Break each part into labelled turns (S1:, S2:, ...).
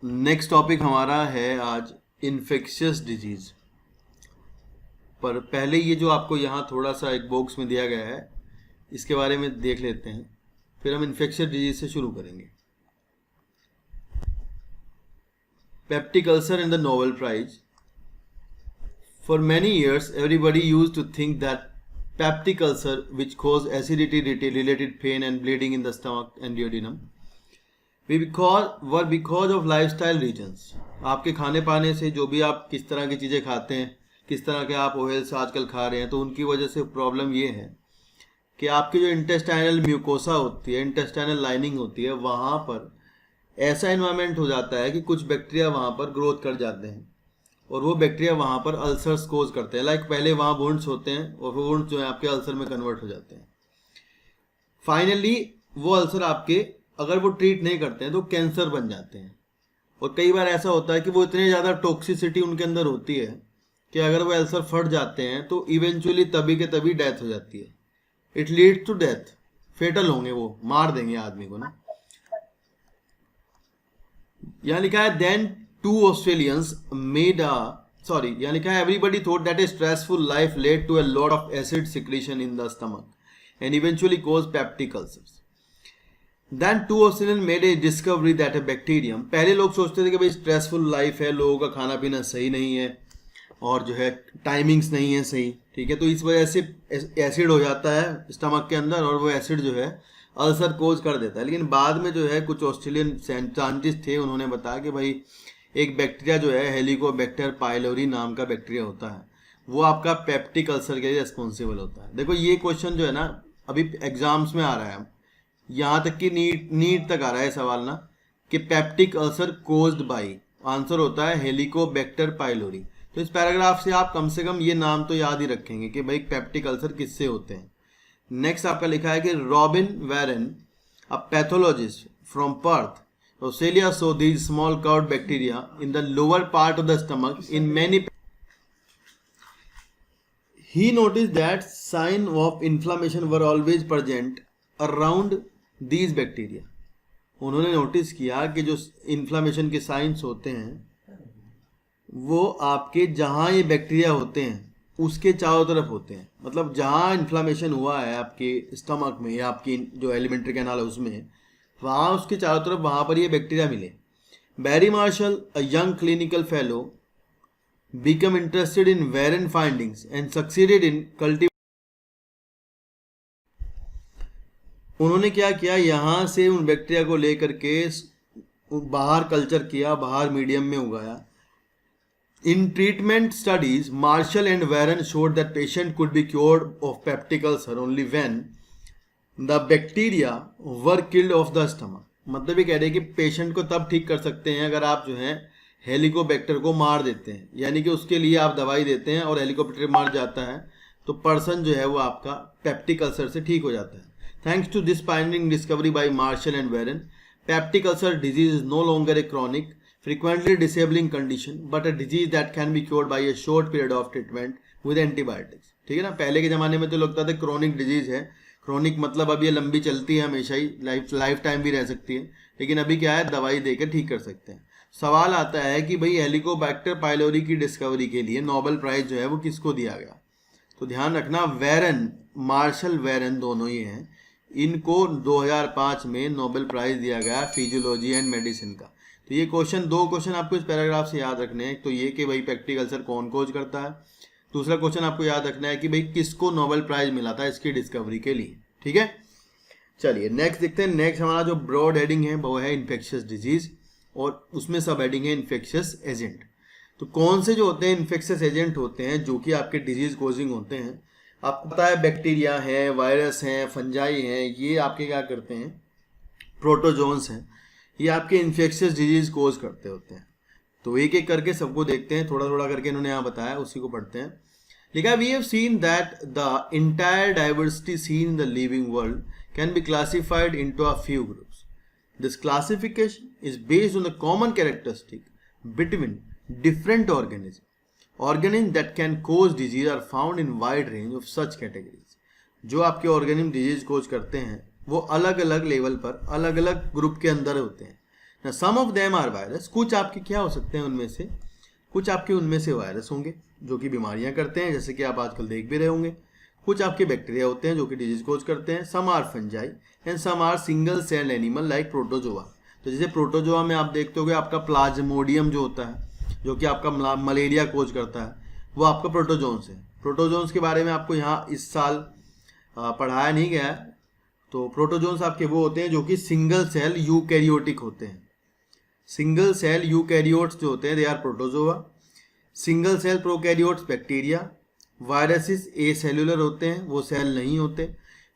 S1: Next topic हमारा है आज इन्फेक्शियस डिजीज। पर पहले ये जो आपको यहाँ थोड़ा सा एक बॉक्स में दिया गया है इसके बारे में देख लेते हैं, फिर हम इन्फेक्शियस डिजीज से शुरू करेंगे। Peptic ulcer in the Nobel prize. For many years everybody used to think that peptic ulcer which cause acidity related pain and bleeding in the stomach and duodenum because of lifestyle reasons. आपके खाने पाने से, जो भी आप किस तरह की चीज़ें खाते हैं, किस तरह के आप ऑयल्स आजकल खा रहे हैं, तो उनकी वजह से प्रॉब्लम ये है कि आपकी जो इंटेस्टाइनल म्यूकोसा होती है, इंटेस्टाइनल लाइनिंग होती है, वहाँ पर ऐसा इन्वायरमेंट हो जाता है कि कुछ बैक्टीरिया वहाँ पर ग्रोथ कर जाते हैं और वो बैक्टीरिया वहाँ पर अल्सर्स कोज करते हैं। लाइक पहले वहाँ वुंड्स होते हैं और वो वुंड्स जो है आपके अल्सर में कन्वर्ट हो जाते हैं। फाइनली वो अल्सर आपके, अगर वो ट्रीट नहीं करते हैं तो कैंसर बन जाते हैं। और कई बार ऐसा होता है कि वो इतनी ज़्यादा टॉक्सिसिटी उनके अंदर होती है कि अगर वो अल्सर फट जाते हैं तो इवेंचुअली तभी के तभी डेथ हो जाती है। It leads to death, fatal होंगे, वो मार देंगे आदमी को ना। यहाँ लिखा है देन टू ऑस्ट्रेलियंस मेड यहाँ लिखा है everybody thought that a stressful life led to a lot of acid secretion in the stomach and eventually cause peptic ulcers. Then two Australians made a discovery that a bacterium, पहले लोग सोचते थे कि भाई stressful life है, लोगों का खाना पीना सही नहीं है और जो है टाइमिंग्स नहीं है सही, ठीक है, तो इस वजह से एसिड हो जाता है स्टमक के अंदर और वो एसिड जो है अल्सर कोज कर देता है। लेकिन बाद में जो है कुछ ऑस्ट्रेलियन साइंटिस्ट थे, उन्होंने बताया कि भाई एक बैक्टीरिया जो है हेलिकोबैक्टर पाइलोरी नाम का बैक्टीरिया होता है, वो आपका पेप्टिक अल्सर के लिए रिस्पॉन्सिबल होता है। देखो ये क्वेश्चन जो है ना अभी एग्जाम्स में आ रहा है, यहाँ तक कि नीट तक आ रहा है सवाल ना, कि peptic ulcer caused by, answer होता है हेलिकोबैक्टर पाइलोरी। तो इस पैराग्राफ से आप कम से कम ये नाम तो याद ही रखेंगे कि भाई पेप्टिक अल्सर किससे होते हैं। नेक्स्ट आपका लिखा है कि robin Warren, a pathologist from Perth, Australia, so these small curved bacteria in the lower part of the stomach in many. He noticed that signs of inflammation were always present around these bacteria. उन्होंने notice किया कि जो inflammation के science होते हैं वो आपके जहाँ ये बैक्टीरिया होते हैं उसके चारों तरफ होते हैं। मतलब जहाँ इन्फ्लामेशन हुआ है आपके स्टमक में या आपकी जो एलिमेंट्री कैनाल है उसमें, वहाँ उसके चारों तरफ वहाँ पर ये बैक्टीरिया मिले। Barry Marshall, a young clinical fellow, become interested in Warren findings and succeeded in cultivating। उन्होंने क्या किया, यहाँ से उन बैक्टीरिया को लेकर के बाहर कल्चर किया, बाहर मीडियम में उगाया। In treatment studies martial and Warren showed that patient could be cured of peptic ulcer only when the bacteria were killed of the stomach. मतलब ये कह रहे हैं कि पेशेंट को तब ठीक कर सकते हैं अगर आप जो है हेलिकोबैक्टर को मार देते हैं, यानी कि उसके लिए आप दवाई देते हैं और हेलिकोबैक्टर मर जाता है तो पर्सन जो है वो आपका पेप्टिक अल्सर से ठीक हो जाता है। Thanks to this finding discovery by Marshall and Warren, peptic ulcer disease is no longer a chronic frequently disabling condition but a disease that can be cured by a short period of treatment with antibiotics। ठीक है ना, पहले के ज़माने में तो लगता था क्रॉनिक डिजीज है, क्रॉनिक मतलब अब ये लंबी चलती है, हमेशा ही लाइफ टाइम भी रह सकती है, लेकिन अभी क्या है दवाई देकर ठीक कर सकते हैं। सवाल आता है कि भाई हेलिकोबैक्टर पाइलोरी की डिस्कवरी के लिए नोबेल प्राइज जो है वो किसको दिया गया, तो ध्यान रखना वैरन, मार्शल वैरन दोनों ही हैं, इनको 2005 में नोबेल प्राइज दिया गया फिजियोलॉजी एंड मेडिसिन का। तो ये दो क्वेश्चन आपको इस पैराग्राफ से याद रखने हैं। तो ये कि भाई पेप्टिक अल्सर कौन कोज करता है, दूसरा क्वेश्चन आपको याद रखना है कि भाई किसको नोबेल प्राइज मिला था इसकी डिस्कवरी के लिए। ठीक है, चलिए नेक्स्ट देखते हैं। नेक्स्ट हमारा जो ब्रॉड हेडिंग है वो है इन्फेक्शियस डिजीज और उसमें सब हेडिंग है इन्फेक्शियस एजेंट। तो कौन से जो होते हैं इन्फेक्शियस एजेंट होते हैं जो कि आपके डिजीज कोजिंग होते हैं, आपको पता है बैक्टीरिया है, वायरस हैं, फंजाई हैं, ये आपके क्या करते हैं, प्रोटोजोन्स हैं, ये आपके इन्फेक्शियस डिजीज कोज करते होते हैं। तो एक एक करके सबको देखते हैं, थोड़ा थोड़ा करके इन्होंने यहाँ बताया, उसी को पढ़ते हैं। लिखा we have seen that the entire diversity seen in the living world can be classified into a few groups. This classification is based on the common characteristic between different organism organism that can cause disease are found in wide range of such categories. जो आपके organism disease cause करते हैं वो अलग अलग level पर अलग अलग ग्रुप के अंदर होते हैं ना। सम ऑफ देम आर वायरस, कुछ आपके क्या हो सकते हैं उनमें से, कुछ आपके उनमें से वायरस होंगे जो कि बीमारियां करते हैं, जैसे कि आप आजकल देख भी रहे होंगे। कुछ आपके बैक्टीरिया होते हैं जो कि डिजीज कोज करते हैं। Some are fungi and some are single cell animal like protozoa. तो जैसे प्रोटोजोआ में आप देखते होगे आपका प्लाज्मोडियम जो होता है जो कि आपका मलेरिया कोज करता है, वो आपका प्रोटोजोन्स है। प्रोटोजोन्स के बारे में आपको यहाँ इस साल पढ़ाया नहीं गया है। तो प्रोटोजोन्स आपके वो होते हैं जो कि सिंगल सेल यूकैरियोटिक होते हैं। सिंगल सेल यूकैरियोट्स जो होते हैं they are protozoa. Single cell prokaryotes bacteria. Viruses acellular होते हैं, वो सेल नहीं होते।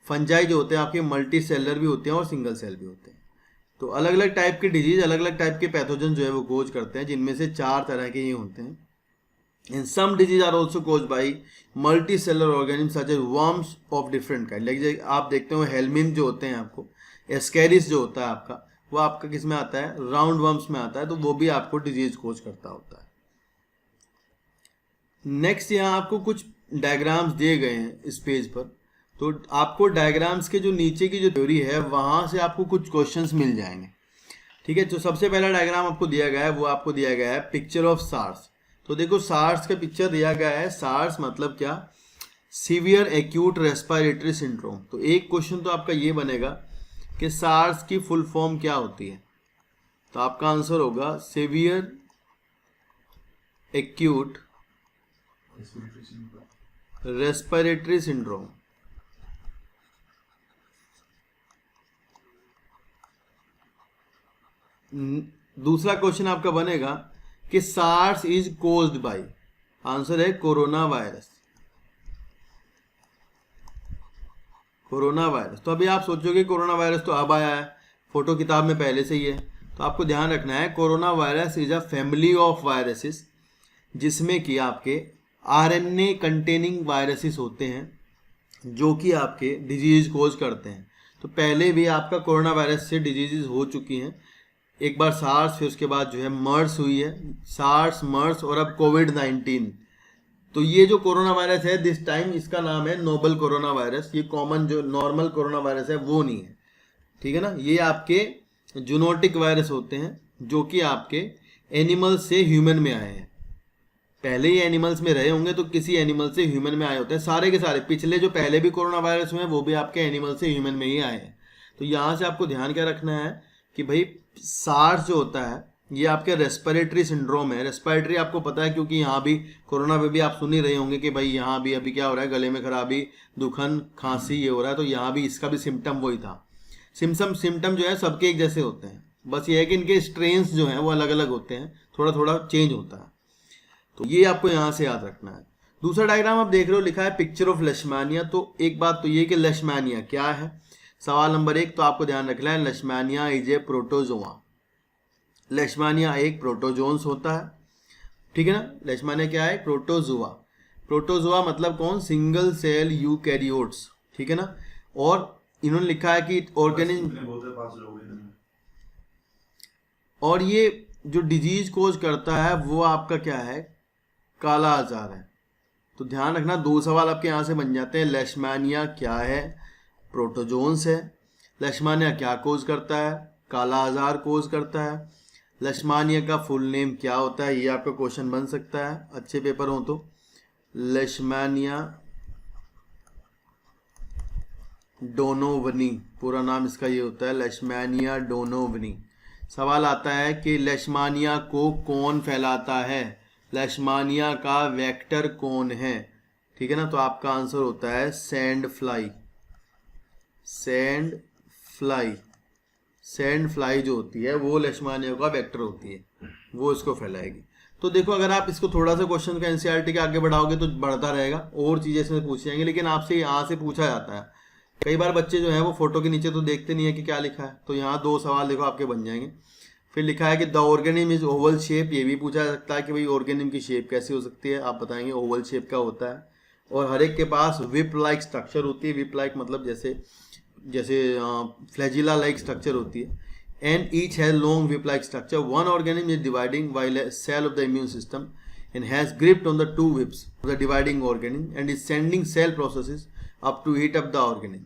S1: फंजाई जो होते हैं आपके मल्टी सेलर भी होते हैं और सिंगल सेल भी होते हैं। तो अलग अलग टाइप के डिजीज, अलग अलग टाइप के पैथोजन जो है वो कोज करते हैं, जिनमें से 4 तरह के ये होते हैं। And some disease are also caused by multicellular organisms such as worms of different kind. Like आप देखते हो हेलमिन जो होते हैं आपको, एस्केरिस जो होता है आपका, वो आपका किस में आता है, राउंड वर्म्स में आता है, तो वो भी आपको डिजीज कोज करता होता है। नेक्स्ट यहाँ आपको कुछ डायग्राम्स दिए गए हैं इस पेज पर। तो आपको डायग्राम्स के जो नीचे की जो थ्योरी है वहाँ से आपको कुछ क्वेश्चंस मिल जाएंगे। ठीक है, तो सबसे पहला डायग्राम आपको दिया गया है, वो आपको दिया गया है पिक्चर ऑफ सार्स। तो देखो सार्स का पिक्चर दिया गया है। सार्स मतलब क्या, सीवियर एक्यूट रेस्पिरेटरी सिंड्रोम। तो एक क्वेश्चन तो आपका ये बनेगा कि सार्स की फुल फॉर्म क्या होती है। तो आपका आंसर होगा सीवियर एक्यूट रेस्पिरेटरी सिंड्रोम। दूसरा क्वेश्चन आपका बनेगा कि SARS is caused by, answer है कोरोना वायरस। कोरोना वायरस, तो अभी आप सोचोगे कोरोना वायरस तो अब आया है, फोटो किताब में पहले से ही है। तो आपको ध्यान रखना है corona virus is a family of viruses, जिसमें कि आपके आरएनए कंटेनिंग वायरसेस होते हैं जो कि आपके डिजीज कोज करते हैं। तो पहले भी आपका कोरोना वायरस से डिजीजेज हो चुकी हैं, एक बार सार्स, फिर उसके बाद जो है मर्स हुई है, सार्स, मर्स और अब कोविड-19। तो ये जो कोरोना वायरस है दिस टाइम इसका नाम है नोबल कोरोना वायरस। ये कॉमन जो नॉर्मल कोरोना वायरस है वो नहीं है, ठीक है ना। ये आपके जूनोटिक वायरस होते हैं जो कि आपके एनिमल से ह्यूमन में आए हैं। पहले ही एनिमल्स में रहे होंगे तो किसी एनिमल से ह्यूमन में आए होते हैं। सारे के सारे पिछले जो पहले भी कोरोना वायरस हुए हैं वो भी आपके एनिमल से ह्यूमन में ही आए हैं। तो यहाँ से आपको ध्यान क्या रखना है कि भाई सार्स जो होता है ये आपके रेस्पिरेटरी सिंड्रोम है। रेस्पिरेटरी आपको पता है क्योंकि यहाँ भी कोरोना में भी आप सुन ही रहे होंगे कि भाई यहाँ भी अभी क्या हो रहा है, गले में खराबी, दुखन, खांसी ये हो रहा है। तो यहाँ भी इसका भी सिम्टम वही था। सिम्टम जो है सबके एक जैसे होते हैं, बस ये है कि इनके स्ट्रेन्स जो हैं वो अलग अलग होते हैं, थोड़ा थोड़ा चेंज होता है। तो ये आपको यहाँ से याद रखना है। दूसरा डायग्राम आप देख रहे हो, लिखा है पिक्चर ऑफ लेशमानिया। तो एक बात तो ये कि लेशमानिया क्या है, सवाल नंबर 1 तो आपको ध्यान रखना है लेशमानिया इज ए प्रोटोजोआ। लेशमानिया एक प्रोटोजोन्स होता है, ठीक है ना। लेशमानिया क्या है, प्रोटोजोआ। प्रोटोजोआ मतलब कौन, सिंगल सेल यूकैरियोट्स, ठीक है ना। और इन्होंने लिखा है कि ऑर्गेनिज्म, और ये जो डिजीज कोज करता है वो आपका क्या है, काला आजार है। तो ध्यान रखना 2 सवाल आपके यहाँ से बन जाते हैं। लेशमानिया क्या है, प्रोटोजोन्स है। लेशमानिया क्या कोज करता है, काला आजार कोज करता है। लेशमानिया का फुल नेम क्या होता है, ये आपका क्वेश्चन बन सकता है अच्छे पेपर हो तो। लेशमानिया डोनोवनी, पूरा नाम इसका ये होता है, लेशमानिया डोनोवनी। सवाल आता है कि लेशमानिया को कौन फैलाता है, लेशमानिया का वेक्टर कौन है, ठीक है ना। तो आपका आंसर होता है sand fly. Sand fly, sand fly जो होती है वो लेशमानिया का वेक्टर होती है, वो इसको फैलाएगी। तो देखो अगर आप इसको थोड़ा सा क्वेश्चन का एनसीईआरटी के आगे बढ़ाओगे तो बढ़ता रहेगा, और चीज़ें इसमें पूछी जाएंगी, लेकिन आपसे यहाँ से पूछा जाता है। कई बार बच्चे जो है वो फोटो के नीचे तो देखते नहीं है कि क्या लिखा है। तो यहाँ 2 सवाल देखो आपके बन जाएंगे। फिर लिखा है कि the organism is Oval shape, ये भी पूछा जा सकता है कि भाई ऑर्गेनिज्म की शेप कैसी हो सकती है, आप बताएंगे ओवल शेप का होता है। और हर एक के पास विप लाइक स्ट्रक्चर होती है। विप लाइक मतलब जैसे फ्लैजिला लाइक स्ट्रक्चर होती है। And each has long whip like structure. One organism is dividing while a cell of the immune system and has gripped on the two whips of the dividing organ and is sending cell processes up to heat up the organ.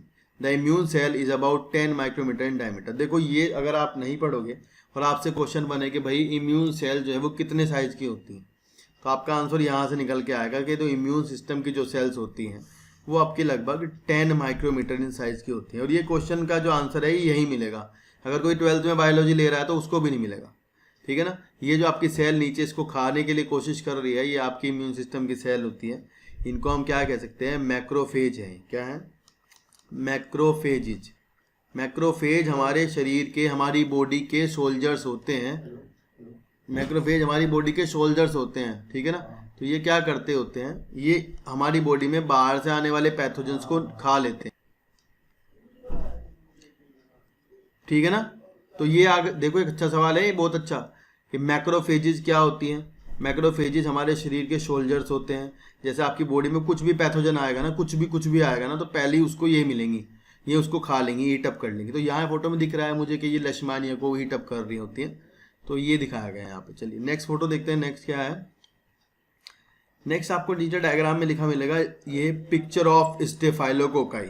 S1: The immune cell is about 10 micrometer in diameter. देखो ये अगर आप नहीं पढ़ोगे और आपसे question बने कि भाई इम्यून सेल जो है वो कितने साइज की होती है, तो आपका आंसर यहाँ से निकल के आएगा कि तो इम्यून सिस्टम की जो सेल्स होती हैं वो आपकी लगभग 10 माइक्रोमीटर इन साइज की होती है। और ये क्वेश्चन का जो आंसर है यही मिलेगा, अगर कोई 12th में बायोलॉजी ले रहा है तो उसको भी नहीं मिलेगा, ठीक है ना। ये जो आपकी सेल नीचे इसको खाने के लिए कोशिश कर रही है, ये आपकी इम्यून सिस्टम की सेल होती है। इनको हम क्या कह सकते हैं, मैक्रोफेज हैं। क्या है, मैक्रोफेजिज। मैक्रोफेज हमारे शरीर के, हमारी बॉडी के सोल्जर्स होते हैं। मैक्रोफेज हमारी बॉडी के सोल्जर्स होते हैं, ठीक है ना। तो ये क्या करते होते हैं, ये हमारी बॉडी में बाहर से आने वाले पैथोजेंस को खा लेते हैं, ठीक है ना। तो ये आगे देखो, एक अच्छा सवाल है ये, बहुत अच्छा, कि मैक्रोफेजिज क्या होती हैं। मैक्रोफेजिज हमारे शरीर के सोल्जर्स होते हैं। जैसे आपकी बॉडी में कुछ भी पैथोजन आएगा ना, कुछ भी आएगा ना, तो पहले ही उसको ये मिलेंगी, ये उसको खा लेंगी, हीट अप कर लेंगी। तो यहाँ फोटो में दिख रहा है मुझे कि ये लेशमानिया को हीट अप कर रही होती है, तो ये दिखाया गया है यहाँ पे। चलिए नेक्स्ट फोटो देखते हैं, नेक्स्ट क्या है। नेक्स्ट आपको नीचे डायग्राम में लिखा मिलेगा, ये पिक्चर ऑफ स्टेफाइलोकोकाई।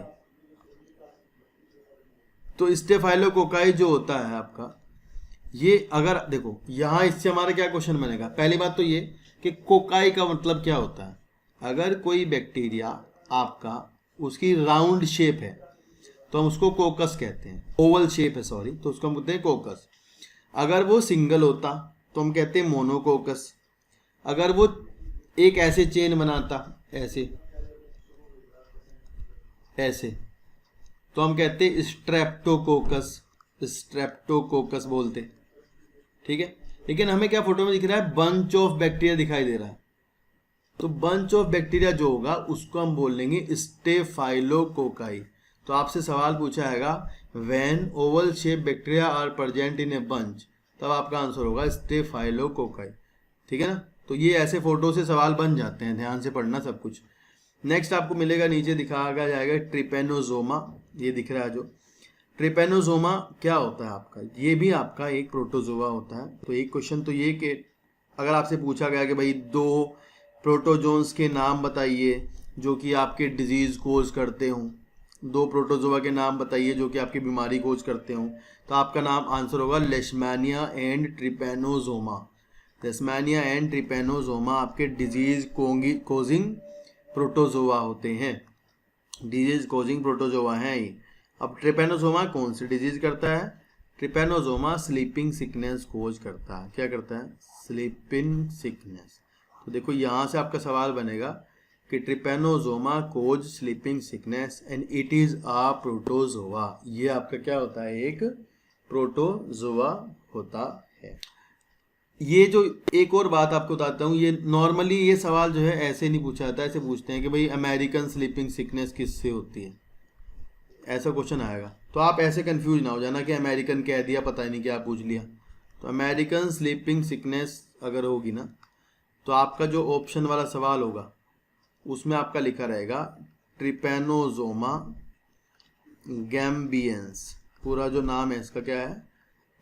S1: तो स्टेफाइलोकोकाई जो होता है आपका, ये अगर देखो यहाँ इससे हमारा क्या क्वेश्चन बनेगा। पहली बात तो ये कि कोकाई का मतलब क्या होता है। अगर कोई बैक्टीरिया आपका उसकी राउंड शेप है तो हम उसको कोकस कहते हैं, ओवल शेप है सॉरी, तो उसको हम कहते हैं कोकस। अगर वो सिंगल होता तो हम कहते हैं मोनोकोकस। अगर वो एक ऐसे चेन बनाता, ऐसे ऐसे, तो हम कहते हैं स्ट्रेप्टोकोकस, स्ट्रेप्टोकोकस बोलते, ठीक है। लेकिन हमें क्या फोटो में दिख रहा है, बंच ऑफ बैक्टीरिया दिखाई दे रहा है। तो बंच ऑफ बैक्टीरिया जो होगा उसको हम बोल लेंगे स्टेफाइलोकोकाई। तो आपसे सवाल पूछा जाएगा, when oval shape bacteria are present in a bunch, तब आपका आंसर होगा स्टेफाइलोकोकाई, ठीक है ना। तो ये ऐसे फोटो से सवाल बन जाते हैं, ध्यान से पढ़ना सब कुछ। नेक्स्ट आपको मिलेगा, नीचे दिखाया जाएगा ट्रिपेनोजोमा, ये दिख रहा है जो। ट्रिपेनोजोमा क्या होता है आपका, ये भी आपका एक प्रोटोजोआ होता है। तो एक क्वेश्चन तो ये कि अगर आपसे पूछा गया कि भाई 2 प्रोटोजोन्स के नाम बताइए जो कि आपके डिजीज कोज करते हों, 2 प्रोटोजोआ के नाम बताइए जो कि आपकी बीमारी कोज करते हों, तो आपका नाम आंसर होगा लेशमानिया एंड ट्रिपेनोजोमा। लेशमानिया एंड ट्रिपेनोजोमा आपके डिजीज कोजिंग प्रोटोजोआ होते हैं, डिजीज कोजिंग प्रोटोजोआ हैं ये। अब ट्रिपेनोजोमा कौन सी डिजीज करता है, ट्रिपेनोजोमा स्लीपिंग सिकनेस कोज करता है। क्या करता है, स्लीपिंग सिकनेस। तो देखो यहाँ से आपका सवाल बनेगा कि trypanosoma cause sleeping sickness and it is a protozoa. ये आपका क्या होता है, एक प्रोटोजोआ होता है। ये जो एक और बात आपको बताता हूँ, ये नॉर्मली ये सवाल जो है ऐसे नहीं पूछा जाता, ऐसे पूछते हैं कि भाई अमेरिकन स्लीपिंग सिकनेस किससे होती है, ऐसा क्वेश्चन आएगा। तो आप ऐसे कंफ्यूज ना हो जाना कि अमेरिकन कह दिया पता ही नहीं क्या पूछ लिया। तो अमेरिकन स्लीपिंग सिकनेस अगर होगी ना, तो आपका जो ऑप्शन वाला सवाल होगा उसमें आपका लिखा रहेगा ट्रिपेनोजोमा गैम्बियंस। पूरा जो नाम है इसका क्या है,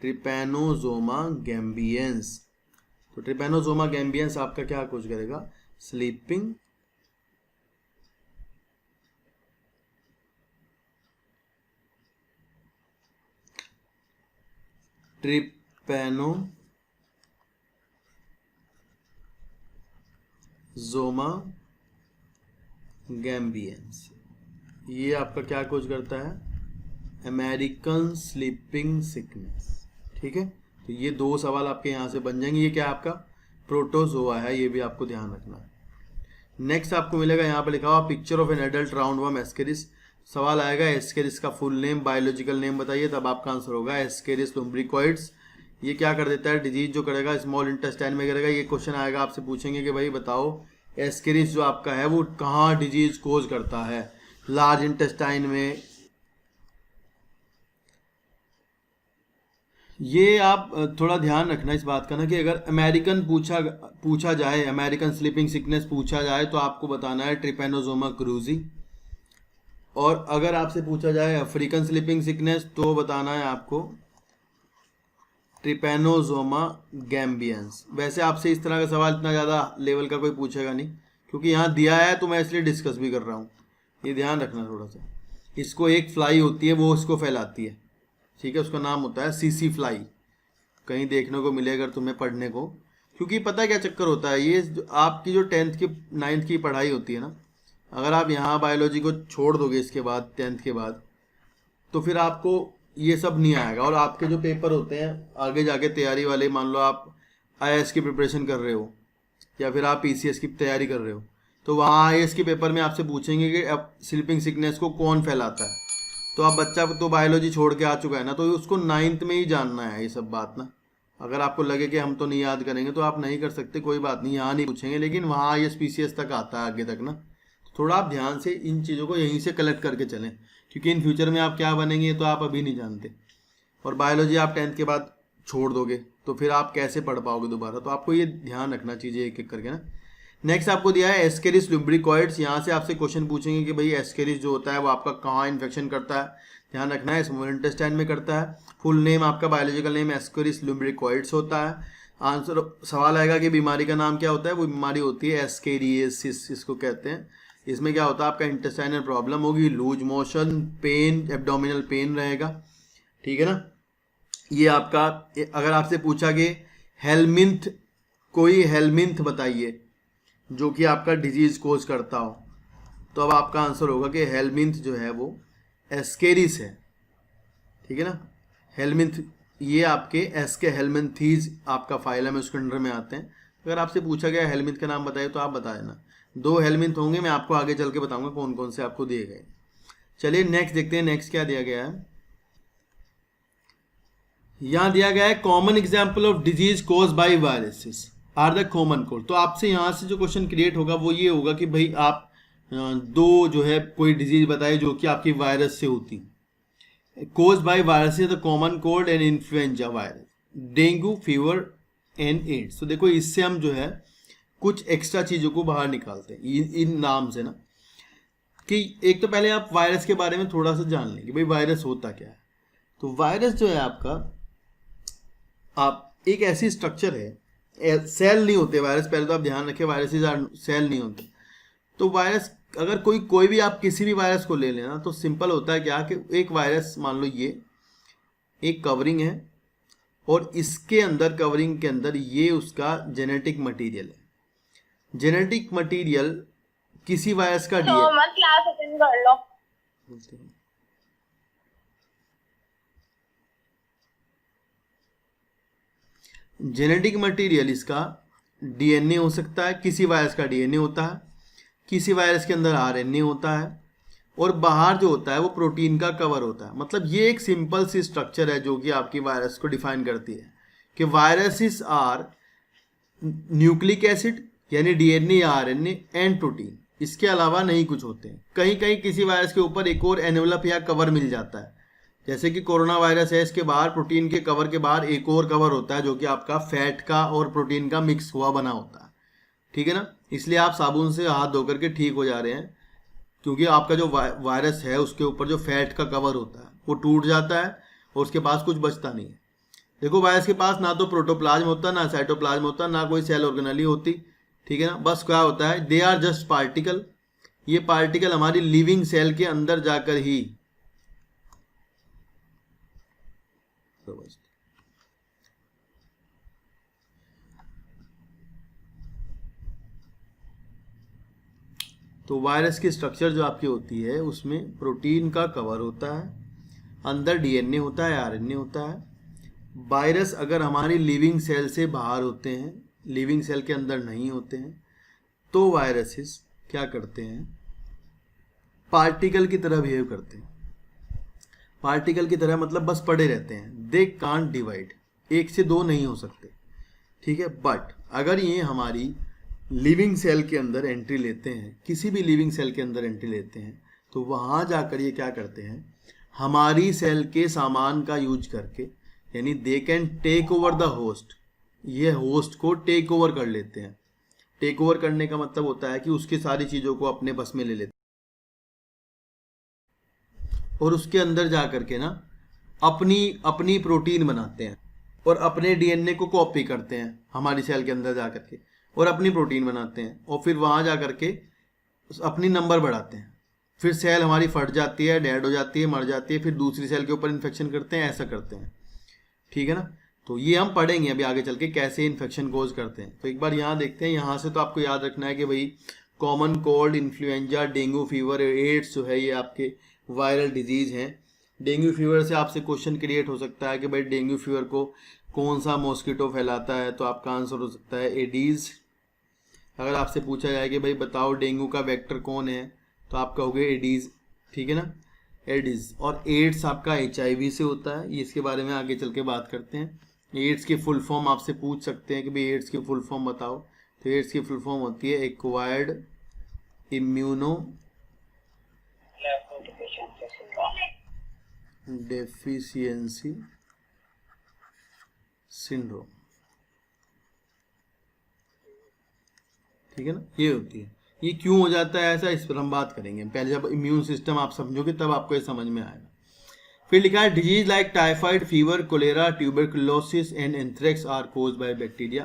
S1: ट्रिपेनोजोमा गैम्बियंस। तो ट्रिपेनोजोमा गैम्बियंस आपका क्या कुछ करेगा, स्लीपिंग ट्रिपेनोजोमा गैम्बियंस, ये आपका क्या कोज करता है, अमेरिकन स्लीपिंग सिकनेस, ठीक है। तो ये 2 सवाल आपके यहाँ से बन जाएंगे। ये क्या आपका प्रोटोजोआ है, ये भी आपको ध्यान रखना है। नेक्स्ट आपको मिलेगा, यहाँ पे लिखा हुआ picture of an adult roundworm Ascaris. सवाल आएगा एस्केरिस का फुल नेम, बायोलॉजिकल नेम बताइए, तब आपका आंसर होगा एस्केरिस लुम्ब्रिकॉइड्स। ये क्या कर देता है, डिजीज जो करेगा स्मॉल इंटेस्टाइन में करेगा। ये क्वेश्चन आएगा, आपसे पूछेंगे कि भाई बताओ एस्केरिस जो आपका है वो कहाँ डिजीज कोज करता है, लार्ज इंटेस्टाइन में। ये आप थोड़ा ध्यान रखना इस बात का ना कि अगर अमेरिकन पूछा जाए, अमेरिकन स्लीपिंग सिकनेस पूछा जाए तो आपको बताना है ट्रिपेनोजोमा क्रूजी। और अगर आपसे पूछा जाए अफ्रीकन स्लीपिंग सिकनेस तो बताना है आपको ट्रिपैनोसोमा गैम्बियंस। वैसे आपसे इस तरह का सवाल इतना ज़्यादा लेवल का कोई पूछेगा नहीं, क्योंकि यहाँ दिया है तो मैं इसलिए डिस्कस भी कर रहा हूँ, ये ध्यान रखना थोड़ा सा। इसको एक फ्लाई होती है, वो इसको फैलाती है, ठीक है, उसका नाम होता है सीसी फ्लाई। कहीं देखने को मिले अगर तुम्हें पढ़ने को, क्योंकि पता है क्या चक्कर होता है, ये आपकी जो 10th की 9th की पढ़ाई होती है ना, अगर आप यहाँ बायोलॉजी को छोड़ दोगे इसके बाद 10th के बाद, तो फिर आपको ये सब नहीं आएगा। और आपके जो पेपर होते हैं आगे जाके तैयारी वाले, मान लो आप आईएएस की प्रिपरेशन कर रहे हो या फिर आप पीसीएस की तैयारी कर रहे हो, तो वहाँ आईएएस के पेपर में आपसे पूछेंगे कि अब स्लीपिंग सिकनेस को कौन फैलाता है। तो आप बच्चा तो बायोलॉजी छोड़ के आ चुका है ना, तो उसको 9th में ही जानना है ये सब बात ना। अगर आपको लगे कि हम तो नहीं याद करेंगे तो आप नहीं कर सकते, कोई बात नहीं, यहाँ नहीं पूछेंगे, लेकिन वहाँ आईएएस पीसीएस तक आता है आगे तक ना। थोड़ा आप ध्यान से इन चीज़ों को यहीं से कलेक्ट करके चलें, क्योंकि इन फ्यूचर में आप क्या बनेंगे तो आप अभी नहीं जानते। और बायोलॉजी आप 10th के बाद छोड़ दोगे तो फिर आप कैसे पढ़ पाओगे दोबारा, तो आपको ये ध्यान रखना चाहिए एक एक करके ना। नेक्स्ट आपको दिया है एस्केरिस लुम्ब्रिकॉइड्स। यहाँ से आपसे क्वेश्चन पूछेंगे कि भाई एस्केरिस जो होता है वो आपका कहाँ इन्फेक्शन करता है, ध्यान रखना है, स्मॉल इंटेस्टाइन में करता है। फुल नेम आपका बायोलॉजिकल नेम एस्केरिस लुम्ब्रिकॉइड्स होता है। आंसर सवाल आएगा कि बीमारी का नाम क्या होता है, वो बीमारी होती है एस्केरियोसिस, इसको कहते हैं। इसमें क्या होता है, आपका इंटेस्टाइनल प्रॉब्लम होगी, loose motion, pain, abdominal pain रहेगा, ठीक है ना। ये आपका, अगर आपसे पूछा कि हेलमिंथ, कोई हेलमिंथ बताइए जो कि आपका डिजीज कोज करता हो, तो अब आपका आंसर होगा कि हेलमिंथ जो है वो एस्केरिस है, ठीक है ना। हेलमिंथ ये आपके एस्के हेलमिंथीज आपका फाइलम है, उसके अंडर में आते हैं। अगर आपसे पूछा गया हेलमिंथ का नाम बताइए तो आप बता देना। 2 हेलमिंथ होंगे, मैं आपको आगे चल के बताऊंगा कौन कौन से आपको दिए गए। चलिए नेक्स्ट देखते हैं, नेक्स्ट क्या दिया गया है। यहाँ दिया गया है common example of disease cause by viruses are the common cold. तो आपसे यहाँ से जो क्वेश्चन क्रिएट होगा वो ये होगा कि भाई आप 2 जो है कोई डिजीज बताइए जो कि आपकी वायरस से होती है। Cause by viruses the common cold and influenza virus, dengue fever and AIDS. तो देखो इससे हम जो है कुछ एक्स्ट्रा चीज़ों को बाहर निकालते हैं इन नाम से ना, कि एक तो पहले आप वायरस के बारे में थोड़ा सा जान लें कि भाई वायरस होता क्या है। तो वायरस जो है आपका, आप एक ऐसी स्ट्रक्चर है, सेल नहीं होते वायरस, पहले तो आप ध्यान रखें, वायरसेस आर सेल नहीं होते। तो वायरस, अगर कोई भी आप किसी भी वायरस को ले लेना तो सिंपल होता है क्या कि एक वायरस, मान लो ये एक कवरिंग है और इसके अंदर, कवरिंग के अंदर ये उसका जेनेटिक मटेरियल है। जेनेटिक मटेरियल किसी वायरस का
S2: मत क्लास अटेंड कर लो।
S1: जेनेटिक मटेरियल इसका डीएनए हो सकता है, किसी वायरस का डीएनए होता है, किसी वायरस के अंदर आरएनए होता है, और बाहर जो होता है वो प्रोटीन का कवर होता है। मतलब ये एक सिंपल सी स्ट्रक्चर है जो कि आपकी वायरस को डिफाइन करती है कि वायरसेस आर न्यूक्लिक एसिड यानी डीएनए या आरएनए एंड प्रोटीन, इसके अलावा नहीं कुछ होते हैं। कहीं कहीं किसी वायरस के ऊपर एक और एनवेलप या कवर मिल जाता है, जैसे कि कोरोना वायरस है, इसके बाहर प्रोटीन के कवर के बाहर एक और कवर होता है जो कि आपका फैट का और प्रोटीन का मिक्स हुआ बना होता है, ठीक है ना। इसलिए आप साबुन से हाथ धो करके ठीक हो जा रहे हैं, क्योंकि आपका जो वायरस है उसके ऊपर जो फैट का कवर होता है वो टूट जाता है और उसके पास कुछ बचता नहीं है। देखो वायरस के पास ना तो प्रोटोप्लाज्म होता, ना साइटोप्लाज्म होता, ना कोई सेल ऑर्गेनेली होती, ठीक है ना। बस क्या होता है, दे आर जस्ट पार्टिकल। ये पार्टिकल हमारी लिविंग सेल के अंदर जाकर ही तो वायरस की स्ट्रक्चर जो आपकी होती है उसमें प्रोटीन का कवर होता है, अंदर डीएनए होता है, आरएनए होता है। वायरस अगर हमारी लिविंग सेल से बाहर होते हैं, लिविंग सेल के अंदर नहीं होते हैं, तो वायरसेस क्या करते हैं, पार्टिकल की तरह बिहेव करते हैं। पार्टिकल की तरह मतलब बस पड़े रहते हैं, दे कांट डिवाइड, 1 से 2 नहीं हो सकते, ठीक है। बट अगर ये हमारी लिविंग सेल के अंदर एंट्री लेते हैं, किसी भी लिविंग सेल के अंदर एंट्री लेते हैं, तो वहाँ जाकर ये क्या करते हैं, हमारी सेल के सामान का यूज करके, यानी they can take over the host, ये होस्ट को टेक ओवर कर लेते हैं। टेक ओवर करने का मतलब होता है कि उसकी सारी चीज़ों को अपने बस में ले लेते हैं और उसके अंदर जा करके ना अपनी प्रोटीन बनाते हैं। और अपने डीएनए को कॉपी करते हैं हमारी सेल के अंदर जा करके और अपनी प्रोटीन बनाते हैं और फिर वहाँ जा करके अपनी नंबर बढ़ाते हैं। फिर सेल हमारी फट जाती है, डेड हो जाती है, मर जाती है, फिर दूसरी सेल के ऊपर इन्फेक्शन करते हैं, ऐसा करते हैं। ठीक है ना। तो ये हम पढ़ेंगे अभी आगे चल के कैसे इन्फेक्शन कोज करते हैं। तो एक बार यहाँ देखते हैं। यहाँ से तो आपको याद रखना है कि भाई common cold, influenza, dengue fever, AIDS जो है ये आपके वायरल डिजीज़ हैं। डेंगू फीवर से आपसे क्वेश्चन क्रिएट हो सकता है कि भाई डेंगू फीवर को कौन सा मॉस्किटो फैलाता है, तो आपका आंसर हो सकता है एडीज़। अगर आपसे पूछा जाए कि भाई बताओ डेंगू का वेक्टर कौन है, तो आप कहोगे एडीज़। ठीक है ना, एडीज़। और एड्स आपका HIV से होता है, ये इसके बारे में आगे चल के बात करते हैं। एड्स की फुल फॉर्म आपसे पूछ सकते हैं कि भाई एड्स की फुल फॉर्म बताओ, तो एड्स की फुल फॉर्म होती है एक्वायर्ड इम्यूनो डेफिशिएंसी सिंड्रोम। ठीक है ना, ये होती है। ये क्यों हो जाता है ऐसा, इस पर हम बात करेंगे। पहले जब इम्यून सिस्टम आप समझोगे तब आपको ये समझ में आएगा। फिर लिखा है disease like typhoid, fever, cholera, tuberculosis and anthrax are cause by bacteria.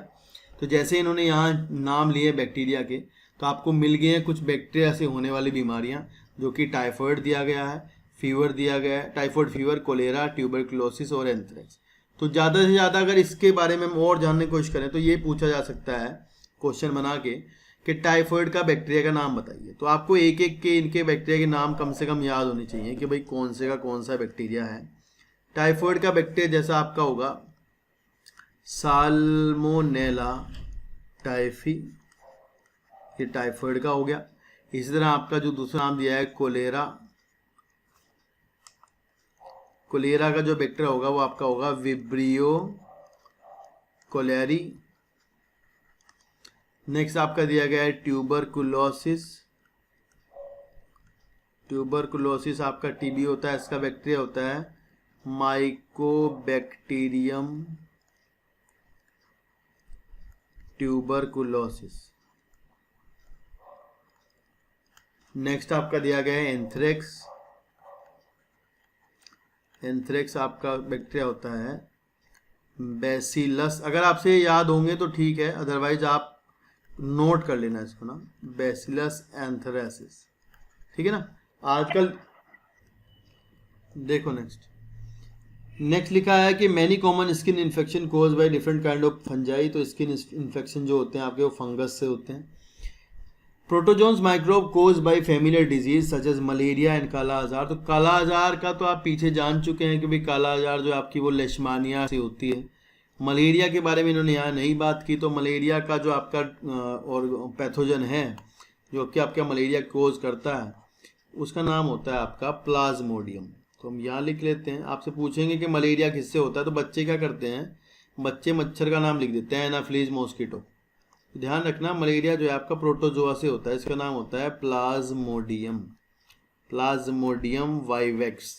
S1: तो जैसे इन्होंने यहाँ नाम लिए बैक्टीरिया के, तो आपको मिल गए हैं कुछ बैक्टीरिया से होने वाली बीमारियाँ, जो कि टाइफाइड दिया गया है, फीवर दिया गया है, टाइफाइड फीवर, कोलेरा, ट्यूबरकुलोसिस और एंथ्रेक्स। तो ज़्यादा से ज़्यादा अगर इसके बारे में हम और जानने की कोशिश करें तो ये पूछा जा सकता है क्वेश्चन बना के कि टाइफाइड का बैक्टीरिया का नाम बताइए। तो आपको एक एक के इनके बैक्टीरिया के नाम कम से कम याद होने चाहिए कि भाई कौन से का कौन सा बैक्टीरिया है। टाइफाइड का बैक्टीरिया जैसा आपका होगा साल्मोनेला टाइफी, ये टाइफाइड का हो गया। इसी तरह आपका जो दूसरा नाम दिया है कोलेरा, कोलेरा का जो बैक्टीरिया होगा वो आपका होगा विब्रियो कोलेरी। नेक्स्ट आपका दिया गया है ट्यूबरकुलोसिस, ट्यूबरकुलोसिस आपका टीबी होता है, इसका बैक्टीरिया होता है माइकोबैक्टीरियम ट्यूबरकुलोसिस। नेक्स्ट आपका दिया गया है एंथ्रेक्स, एंथ्रेक्स आपका बैक्टीरिया होता है बैसिलस। अगर आपसे याद होंगे तो ठीक है, अदरवाइज आप नोट कर लेना इसको ना, बैसिलस एंथ्रेसिस। ठीक है ना। आजकल देखो नेक्स्ट लिखा है कि many common skin infection caused by different kind of fungi. तो स्किन इन्फेक्शन जो होते हैं आपके वो फंगस से होते हैं। Protozoans microbe caused by familiar disease such as malaria and kala azar. तो काला आजार का तो आप पीछे जान चुके हैं कि भाई काला आजार जो आपकी वो लेशमानिया से होती है। मलेरिया के बारे में इन्होंने यहाँ नहीं बात की। तो मलेरिया का जो आपका और पैथोजन है जो कि आपका मलेरिया कोज करता है, उसका नाम होता है आपका प्लाज्मोडियम। तो हम यहाँ लिख लेते हैं। आपसे पूछेंगे कि मलेरिया किससे होता है, तो बच्चे क्या करते हैं, बच्चे मच्छर का नाम लिख देते हैं, एनाफ्लीज मॉस्किटो। ध्यान रखना मलेरिया जो है आपका प्रोटोजोआ से होता है, इसका नाम होता है प्लाज्मोडियम, प्लाज्मोडियम वाइवेक्स।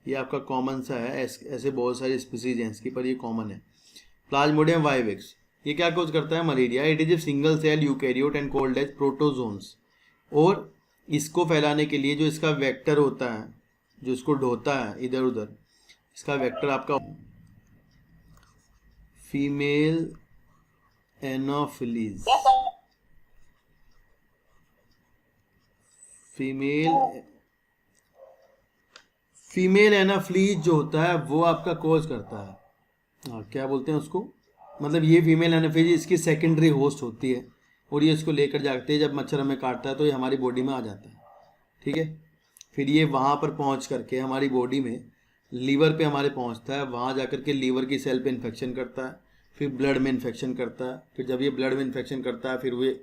S1: ये आपका कॉमन सा है, ऐसे बहुत सारी स्पीसीज हैं इसकी, पर ये कॉमन है प्लाज्मोडियम वाइवेक्स। ये क्या कोज करता है malaria. It is a single cell eukaryote and called as protozoans. और इसको फैलाने के लिए जो इसका वेक्टर होता है, जो इसको ढोता है इधर उधर, इसका वेक्टर आपका फीमेल एनोफिलीज, फीमेल एनाफ्लीज जो होता है वो आपका कोज करता है। हाँ, क्या बोलते हैं उसको, मतलब ये फीमेल एनाफ्लीज इसकी सेकेंडरी होस्ट होती है और ये इसको लेकर जाते हैं। जब मच्छर हमें काटता है तो ये हमारी बॉडी में आ जाता है। ठीक है। फिर ये वहाँ पर पहुँच करके हमारी बॉडी में लीवर पे हमारे पहुँचता है, वहाँ जा कर के लीवर की सेल पे इन्फेक्शन करता है, फिर ब्लड में इन्फेक्शन करता है। फिर जब ये ब्लड में इन्फेक्शन करता है फिर वे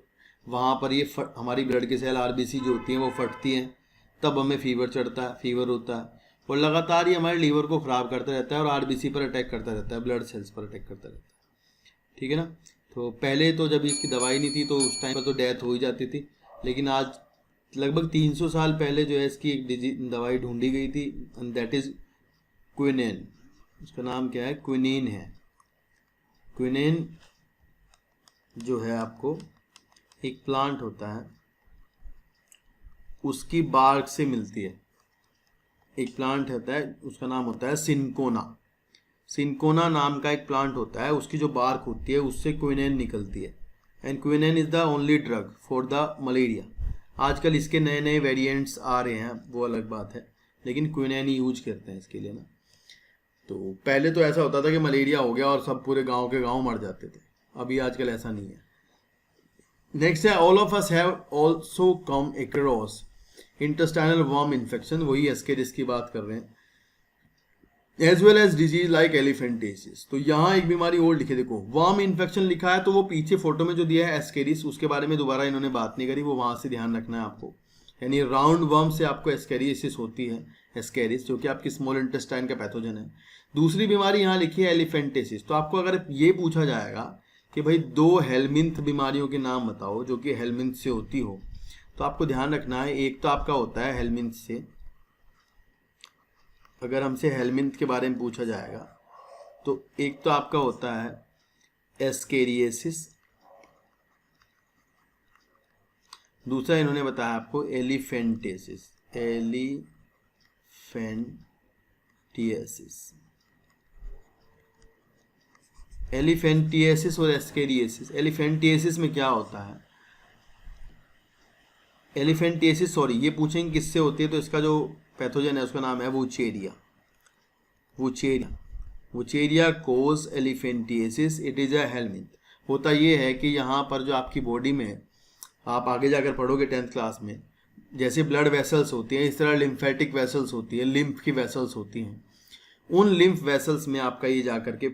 S1: वहाँ पर ये हमारी ब्लड की सेल RBC जो होती हैं वो फटती हैं, तब हमें फीवर चढ़ता है, फीवर होता है। और लगातार ये हमारे लीवर को ख़राब करता रहता है और RBC पर अटैक करता रहता है, ब्लड सेल्स पर अटैक करता रहता है। ठीक है ना। तो पहले तो जब इसकी दवाई नहीं थी तो उस टाइम पर तो डेथ हो ही जाती थी, लेकिन आज लगभग 300 साल पहले जो है इसकी एक दवाई ढूंढी गई थी, एंड दैट इज़ क्विनेन। उसका नाम क्या है, क्विनीन है। क्विनेन जो है आपको एक प्लांट होता है, उसकी बार्क से मिलती है। एक प्लांट होता है उसका नाम होता है सिनकोना। सिंकोना नाम का एक प्लांट होता है, उसकी जो बार्क होती है उससे क्विनैन निकलती है, and quinine is the only drug for the malaria. आजकल इसके नए नए वेरिएंट्स आ रहे हैं, वो अलग बात है, लेकिन क्विनैन ही यूज करते हैं इसके लिए ना। तो पहले तो ऐसा होता था कि मलेरिया हो गया और सब पूरे गांव के गांव मर जाते थे, अभी आजकल ऐसा नहीं है। नेक्स्ट है all of us have also come across intestinal worm infection, वही एस्केरिस की बात कर रहे हैं, as well as disease like elephantiasis. तो यहाँ एक बीमारी और लिखे, देखो वर्म इन्फेक्शन लिखा है, तो वो पीछे फोटो में जो दिया है एस्केरिस, उसके बारे में दोबारा इन्होंने बात नहीं करी, वो वहाँ से ध्यान रखना है आपको। यानी राउंड वर्म से आपको एस्केरियसिस होती है, एस्केरिस जो कि आपकी स्मॉल इंटेस्टाइन का पैथोजन है। दूसरी बीमारी यहाँ लिखी है एलिफेंटेसिस। तो आपको अगर ये पूछा जाएगा कि भाई 2 हेलमिंथ बीमारियों के नाम बताओ जो कि हेलमिंथ से होती हो, तो आपको ध्यान रखना है, एक तो आपका होता है हेलमिंथ से, अगर हमसे हेलमिंथ के बारे में पूछा जाएगा तो एक तो आपका होता है एस्केरियसिस, दूसरा इन्होंने बताया आपको एलिफेंटेसिस, एलिफेंटिएसिस और एस्केरियसिस। एलिफेंटिएसिस में क्या होता है, एलिफेंटिएसिस सॉरी ये पूछेंगे किससे होती है, तो इसका जो पैथोजन है उसका नाम है Wuchereria. Wuchereria cause elephantiasis, it is a helminth. होता ये है कि यहाँ पर जो आपकी बॉडी में, आप आगे जाकर पढ़ोगे 10th क्लास में, जैसे ब्लड वेसल्स होती हैं इस तरह लिम्फेटिक वेसल्स होती है, लिम्फ की वेसल्स होती हैं। उन लिम्फ वेसल्स में आपका ये जा करके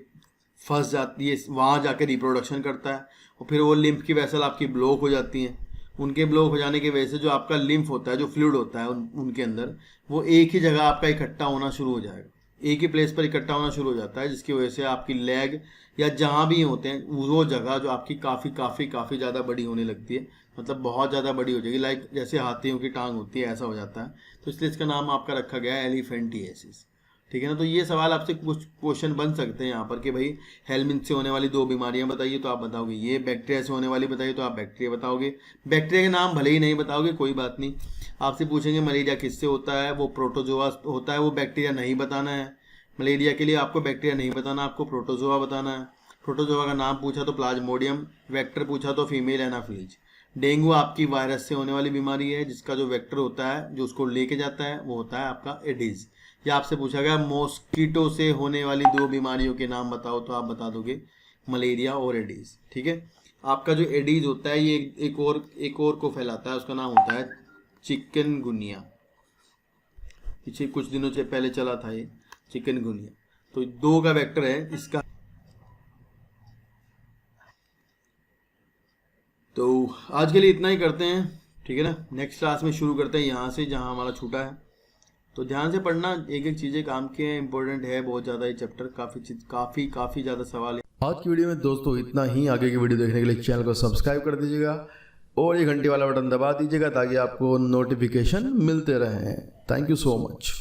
S1: फंस जाती है, वहाँ जाकर रिप्रोडक्शन करता है, और फिर वो लिम्फ की वेसल आपकी ब्लॉक हो जाती हैं। उनके ब्लॉक हो जाने की वजह से जो आपका लिम्फ होता है, जो फ्लूइड होता है उनके अंदर, वो एक ही जगह आपका इकट्ठा होना शुरू हो जाएगा, एक ही प्लेस पर इकट्ठा होना शुरू हो जाता है, जिसकी वजह से आपकी लेग या जहाँ भी होते हैं वो जगह जो आपकी काफ़ी ज़्यादा बड़ी होने लगती है, मतलब बहुत ज़्यादा बड़ी हो जाएगी, लाइक जैसे हाथियों की टांग होती है ऐसा हो जाता है। तो इसलिए इसका नाम आपका रखा गया है एलिफेंटिएसिस, ठीक है ना। तो ये सवाल आपसे कुछ क्वेश्चन बन सकते हैं यहाँ पर कि भाई हेलमिंथ से होने वाली 2 बीमारियाँ बताइए, तो आप बताओगे ये, बैक्टीरिया से होने वाली बताइए तो आप बैक्टीरिया बताओगे, बैक्टीरिया के नाम भले ही नहीं बताओगे कोई बात नहीं। आपसे पूछेंगे मलेरिया किससे होता है, वो प्रोटोजोआ होता है, वो बैक्टीरिया नहीं बताना है। मलेरिया के लिए आपको बैक्टीरिया नहीं बताना, आपको प्रोटोजोआ बताना है। प्रोटोजोआ का नाम पूछा तो प्लाज्मोडियम, वेक्टर पूछा तो फीमेल एनाफिलीज। डेंगू आपकी वायरस से होने वाली बीमारी है, जिसका जो वेक्टर होता है जो उसको लेके जाता है वो होता है आपका एडिज। या आपसे पूछा गया मॉस्किटो से होने वाली 2 बीमारियों के नाम बताओ, तो आप बता दोगे मलेरिया और एडिज, ठीक है। आपका जो एडिज होता है ये एक और को फैलाता है, उसका नाम होता है चिकनगुनिया। पीछे कुछ दिनों से पहले चला था ये चिकनगुनिया। तो 2 का वेक्टर है इसका। तो आज के लिए इतना ही करते हैं, ठीक है ना। नेक्स्ट क्लास में शुरू करते हैं यहाँ से जहाँ हमारा छूटा है। तो ध्यान से पढ़ना, एक एक चीज़ें काम की हैं, इंपॉर्टेंट है बहुत ज़्यादा ये चैप्टर, काफ़ी ज़्यादा सवाल है। आज की वीडियो में दोस्तों इतना ही। आगे की वीडियो देखने के लिए चैनल को सब्सक्राइब कर दीजिएगा और ये घंटी वाला बटन दबा दीजिएगा ताकि आपको नोटिफिकेशन मिलते रहें। Thank you so much.